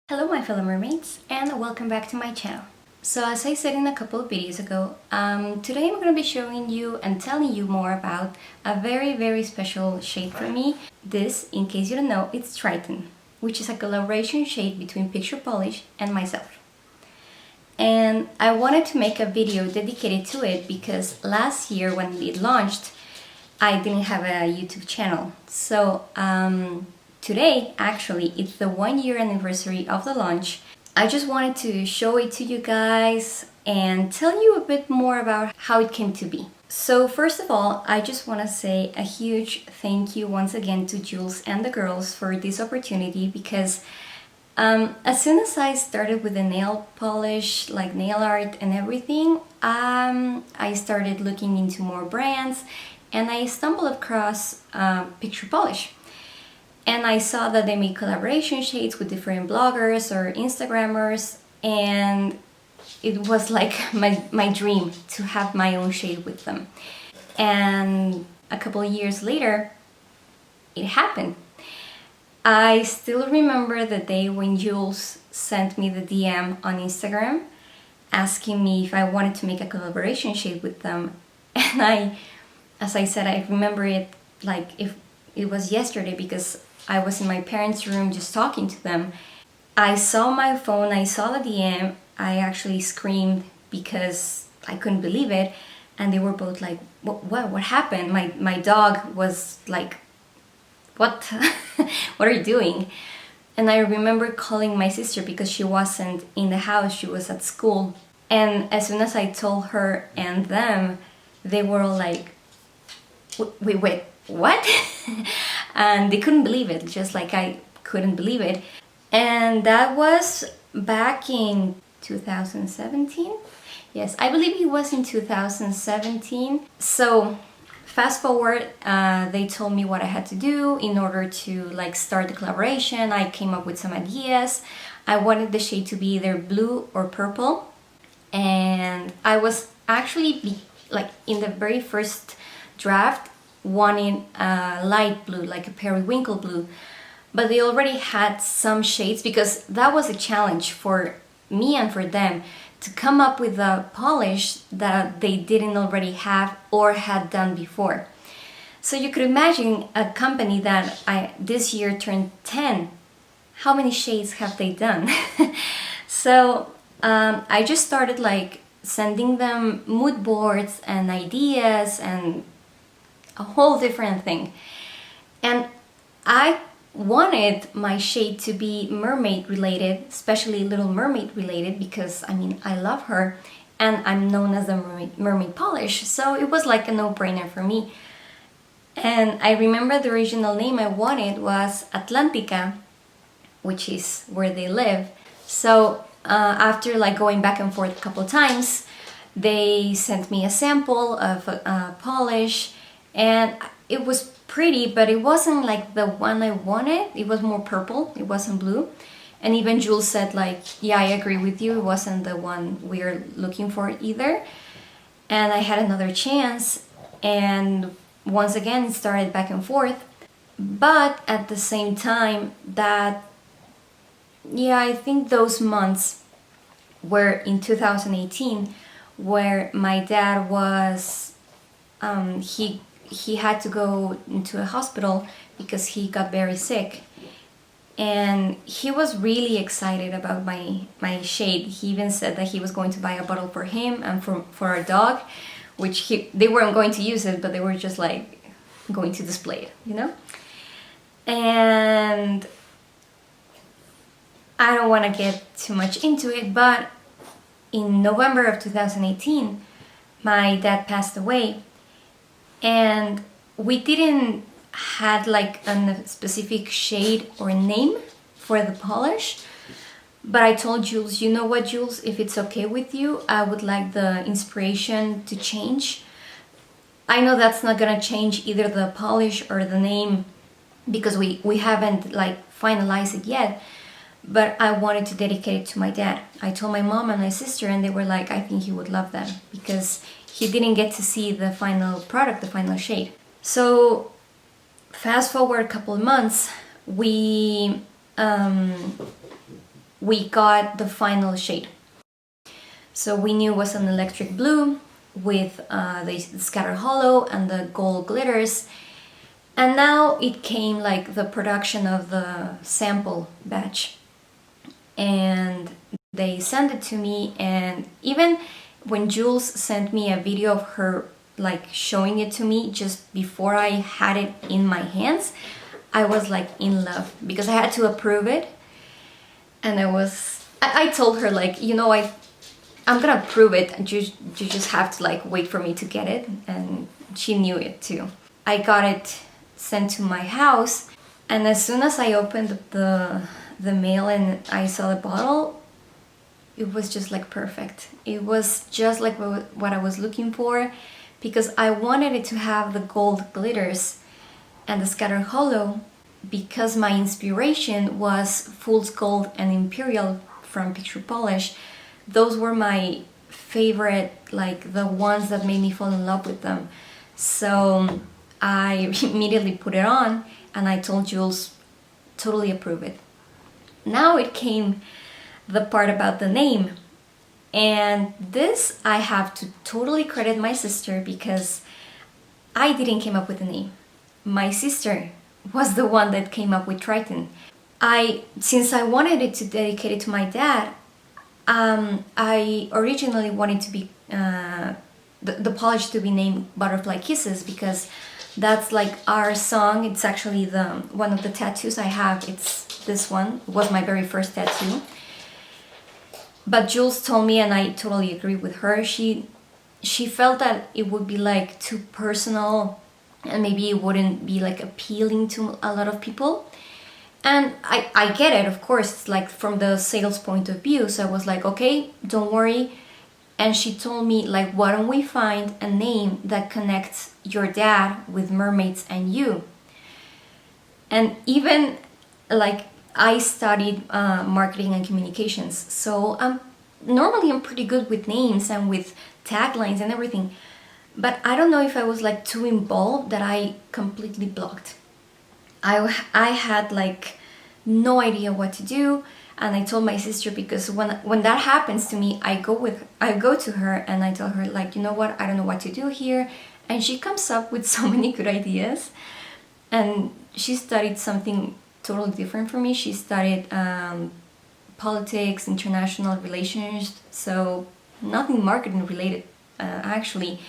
Hello my fellow mermaids and welcome back to my channel. So as I said in a couple of videos ago, today I'm going to be showing you and telling you more about a very special shade for me. This, in case you don't know, it's TRITON, which is a collaboration shade between Picture Polish and myself. And I wanted to make a video dedicated to it because last year when it launched, I didn't have a YouTube channel. So today, actually, it's the 1-year anniversary of the launch. I just wanted to show it to you guys and tell you a bit more about how it came to be. So first of all, I just want to say a huge thank you once again to Jules and the girls for this opportunity because as soon as I started with the nail polish, like nail art and everything, I started looking into more brands and I stumbled across Picture Polish. And I saw that they made collaboration shades with different bloggers or Instagrammers, and it was like my dream to have my own shade with them. And a couple of years later, it happened. I still remember the day when Jules sent me the DM on Instagram asking me if I wanted to make a collaboration shade with them. And as I said, I remember it like if it was yesterday because I was in my parents' room just talking to them. I saw my phone, I saw the DM, I actually screamed because I couldn't believe it, and they were both like, what happened? My dog was like, what? What are you doing? And I remember calling my sister because she wasn't in the house, she was at school. And as soon as I told her and them, they were all like, wait, what? And they couldn't believe it, just like I couldn't believe it. And that was back in 2017. Yes, I believe it was in 2017. So fast forward, they told me what I had to do in order to like start the collaboration. I came up with some ideas. I wanted the shade to be either blue or purple. And I was actually like in the very first draft wanting a light blue, like a periwinkle blue, but they already had some shades because that was a challenge for me and for them to come up with a polish that they didn't already have or had done before. So you could imagine a company that this year turned 10. How many shades have they done? So I just started like sending them mood boards and ideas and a whole different thing. And I wanted my shade to be mermaid related, especially Little Mermaid related, because I mean I love her and I'm known as the mermaid polish, so it was like a no-brainer for me. And I remember the original name I wanted was Atlantica, which is where they live. So after like going back and forth a couple of times, they sent me a sample of polish. And it was pretty, but it wasn't like the one I wanted. It was more purple, it wasn't blue. And even Jules said like, yeah, I agree with you, it wasn't the one we are looking for either. And I had another chance, and once again it started back and forth. But at the same time that, yeah, I think those months were in 2018 where my dad was, he had to go into a hospital because he got very sick, and he was really excited about my shade. He even said that he was going to buy a bottle for him and for our dog, which they weren't going to use it, but they were just like going to display it, you know. And I don't want to get too much into it, but in November of 2018 my dad passed away. And we didn't had like a specific shade or name for the polish, but I told Jules, you know what, Jules, if it's okay with you, I would like the inspiration to change. I know that's not gonna change either the polish or the name because we haven't like finalized it yet, but I wanted to dedicate it to my dad. I told my mom and my sister, and they were like, I think he would love that because he didn't get to see the final product, the final shade. So fast forward a couple of months, we we got the final shade. So we knew it was an electric blue with the scatter hollow and the gold glitters. And now it came like the production of the sample batch. And they sent it to me, and even when Jules sent me a video of her like showing it to me just before I had it in my hands, I was like in love because I had to approve it. And I told her like, you know, I'm gonna approve it and you just have to like wait for me to get it. And she knew it too. I got it sent to my house, and as soon as I opened the mail and I saw the bottle, it was just like perfect. It was just like what I was looking for, because I wanted it to have the gold glitters and the scatter hollow, because my inspiration was Fool's Gold and Imperial from Picture Polish. Those were my favorite, like the ones that made me fall in love with them. So I immediately put it on and I told Jules, totally approve it. Now it came the part about the name. And this I have to totally credit my sister, because I didn't come up with the name. My sister was the one that came up with Triton. Since I wanted it to dedicate it to my dad, I originally wanted to be the polish to be named Butterfly Kisses, because that's like our song. It's actually one of the tattoos I have. It's this one. It was my very first tattoo. But Jules told me, and I totally agree with her, she felt that it would be like too personal and maybe it wouldn't be like appealing to a lot of people. And I get it, of course, it's like from the sales point of view. So I was like, okay, don't worry. And she told me, like, why don't we find a name that connects your dad with mermaids and you? And even like I studied marketing and communications, so normally I'm pretty good with names and with taglines and everything. But I don't know if I was like too involved that I completely blocked. I had like no idea what to do, and I told my sister, because when that happens to me, I go to her and I tell her, like, you know what, I don't know what to do here, and she comes up with so many good ideas. And she studied something totally different from me. She studied politics, international relations, so nothing marketing related actually.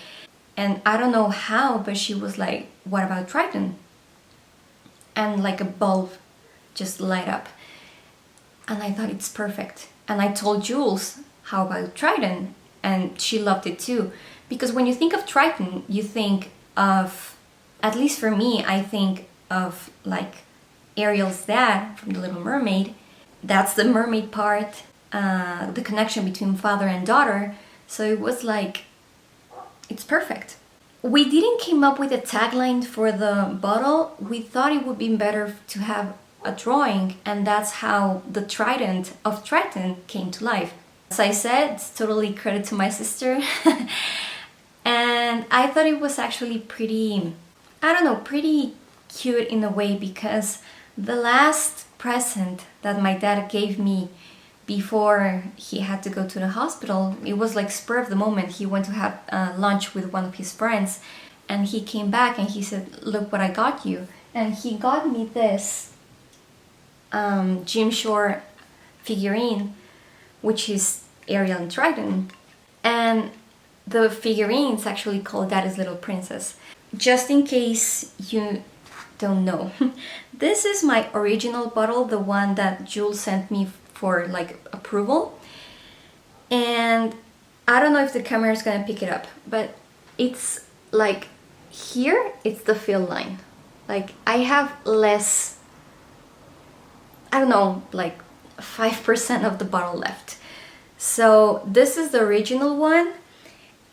And I don't know how, but she was like, what about Triton? And like a bulb just light up. And I thought, it's perfect. And I told Jules, how about Triton? And she loved it too. Because when you think of Triton, you think of, at least for me, I think of like Ariel's dad from The Little Mermaid. That's the mermaid part, the connection between father and daughter. So it was like, it's perfect. We didn't come up with a tagline for the bottle. We thought it would be better to have a drawing, and that's how the trident of Triton came to life. As I said, it's totally credit to my sister. And I thought it was actually pretty, I don't know, pretty cute in a way, because the last present that my dad gave me before he had to go to the hospital, it was like spur of the moment. He went to have lunch with one of his friends, and he came back and he said, look what I got you. And he got me this Jim Shore figurine, which is Ariel and Triton. And the figurine is actually called Daddy's Little Princess. Just in case you don't know, this is my original bottle, the one that Jules sent me for like approval. And I don't know if the camera is gonna pick it up, but it's like here, it's the fill line. Like I have less, I don't know, like 5% of the bottle left. So this is the original one.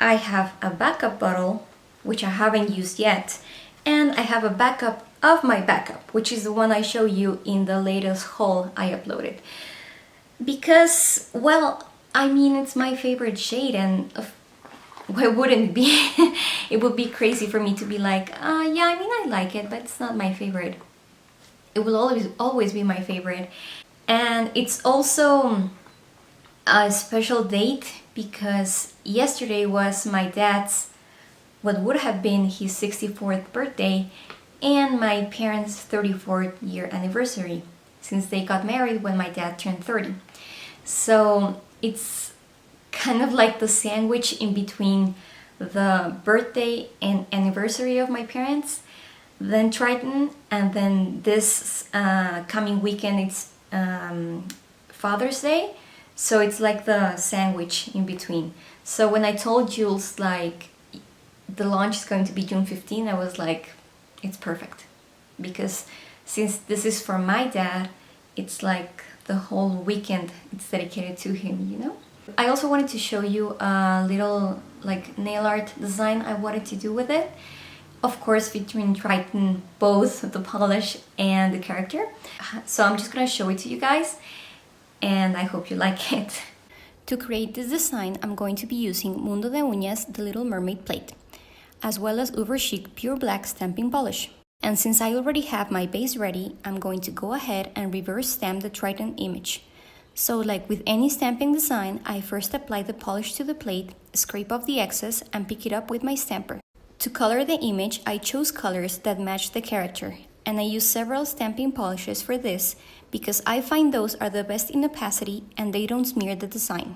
I have a backup bottle, which I haven't used yet. And I have a backup of my backup, which is the one I show you in the latest haul I uploaded. Because, well, I mean, it's my favorite shade, and why wouldn't it be? It would be crazy for me to be like, yeah, I mean, I like it, but it's not my favorite. It will always be my favorite. And it's also a special date because yesterday was my dad's, what would have been his 64th birthday, and my parents' 34th year anniversary, since they got married when my dad turned 30. So it's kind of like the sandwich in between the birthday and anniversary of my parents, then Triton, and then this coming weekend it's Father's Day. So it's like the sandwich in between. So when I told Jules like the launch is going to be June 15, I was like, it's perfect. Because since this is for my dad, it's like the whole weekend it's dedicated to him, you know? I also wanted to show you a little like nail art design I wanted to do with it. Of course, featuring Triton, both the polish and the character. So I'm just gonna show it to you guys, and I hope you like it. To create this design, I'm going to be using Mundo de Uñas, the Little Mermaid plate, as well as Uber Chic Pure Black stamping polish. And since I already have my base ready, I'm going to go ahead and reverse stamp the Triton image. So like with any stamping design, I first apply the polish to the plate, scrape off the excess, and pick it up with my stamper. To color the image, I chose colors that match the character, and I use several stamping polishes for this because I find those are the best in opacity and they don't smear the design.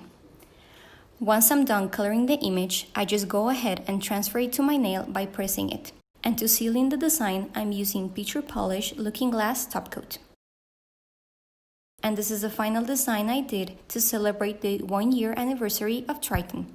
Once I'm done coloring the image, I just go ahead and transfer it to my nail by pressing it. And to seal in the design, I'm using Picture Polish Looking Glass Top Coat. And this is the final design I did to celebrate the 1-year anniversary of Triton.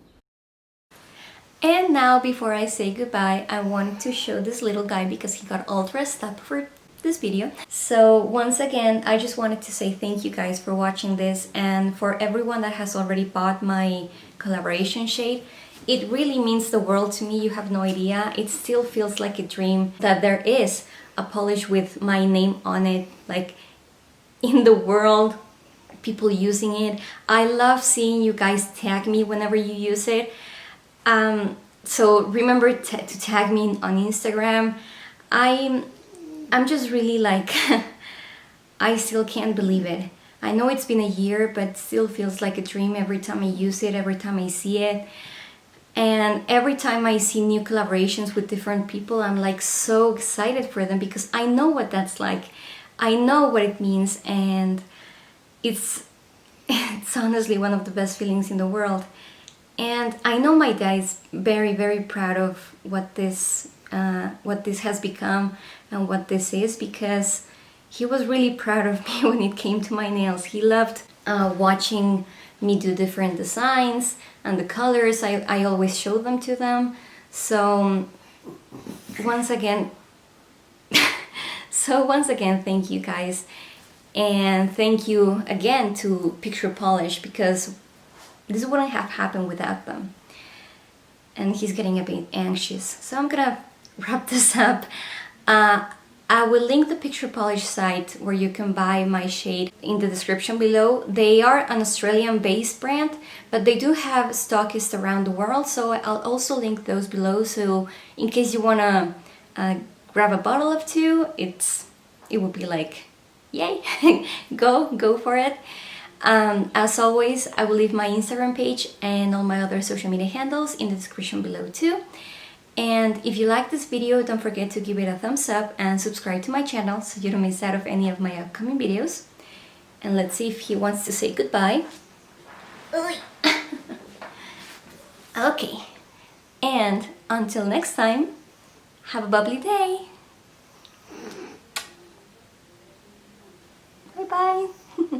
And now, before I say goodbye, I wanted to show this little guy because he got all dressed up for this video. So once again, I just wanted to say thank you guys for watching this, and for everyone that has already bought my collaboration shade. It really means the world to me, you have no idea. It still feels like a dream that there is a polish with my name on it, like in the world, people using it. I love seeing you guys tag me whenever you use it. So remember to tag me on Instagram. I'm just really like, I still can't believe it. I know it's been a year, but still feels like a dream every time I use it, every time I see it. And every time I see new collaborations with different people, I'm like so excited for them because I know what that's like. I know what it means, and it's honestly one of the best feelings in the world. And I know my dad is very, very proud of what this has become and what this is, because he was really proud of me when it came to my nails. He loved watching me do different designs and the colors. I always show them to them. So once again, thank you guys. And thank you again to Picture Polish, because this wouldn't have happened without them. And he's getting a bit anxious. So I'm gonna wrap this up. I will link the Picture Polish site where you can buy my shade in the description below. They are an Australian-based brand, but they do have stockists around the world, so I'll also link those below. So in case you wanna grab a bottle of two, it would be like, yay, go for it. As always, I will leave my Instagram page and all my other social media handles in the description below too. And if you like this video, don't forget to give it a thumbs up and subscribe to my channel so you don't miss out of any of my upcoming videos. And let's see if he wants to say goodbye. Okay, and until next time, have a bubbly day. Bye bye.